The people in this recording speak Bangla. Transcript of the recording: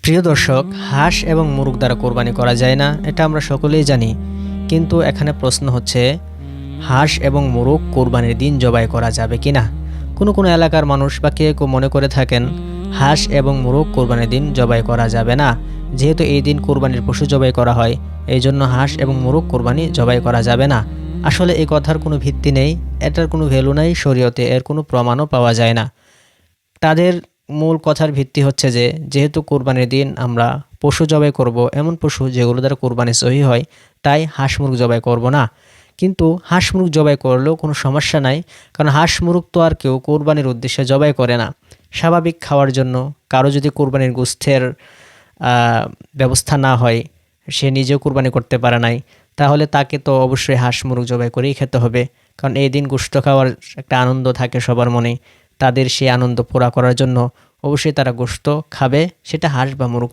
প্রিয় দর্শক, হাঁস এবং মুরগ দ্বারা কোরবানি করা যায় না, এটা আমরা সকলেই জানি। কিন্তু এখানে প্রশ্ন হচ্ছে, হাঁস এবং মুরগ কোরবানির দিন জবাই করা যাবে কিনা। কোনো কোনো এলাকার মানুষ বা কেউ কেউ মনে করে থাকেন হাঁস এবং মুরগ কোরবানির দিন জবাই করা যাবে না, যেহেতু এই দিন কোরবানির পশু জবাই করা হয়, এই জন্য হাঁস এবং মুরগ কোরবানি জবাই করা যাবে না। আসলে এই কথার কোনো ভিত্তি নেই, এটার কোনো ভ্যালু নাই, শরীয়তে এর কোনো প্রমাণও পাওয়া যায় না। তাদের মূল কথার ভিত্তি হচ্ছে যে, যেহেতু কোরবানির দিন আমরা পশু জবাই করব, এমন পশু যেগুলো দ্বারা কোরবানি সহি হয়, তাই হাঁস মুরগ জবাই করব না। কিন্তু হাঁস মুরগ জবাই করলেও কোনো সমস্যা নাই, কারণ হাঁস মুরগ তো আর কেউ কোরবানির উদ্দেশ্যে জবাই করে না, স্বাভাবিক খাওয়ার জন্য। কারো যদি কোরবানির গোশতের ব্যবস্থা না হয়, সে নিজেও কোরবানি করতে পারে নাই, তাহলে তাকে তো অবশ্যই হাঁস মুরগ জবাই করেই খেতে হবে। কারণ এই দিন গোশত খাওয়ার একটা আনন্দ থাকে সবার মনে, তাদের সেই আনন্দ পুরা করার জন্য অবশ্যই তারা গোশত খাবে, সেটা হাঁস বা মুরগ।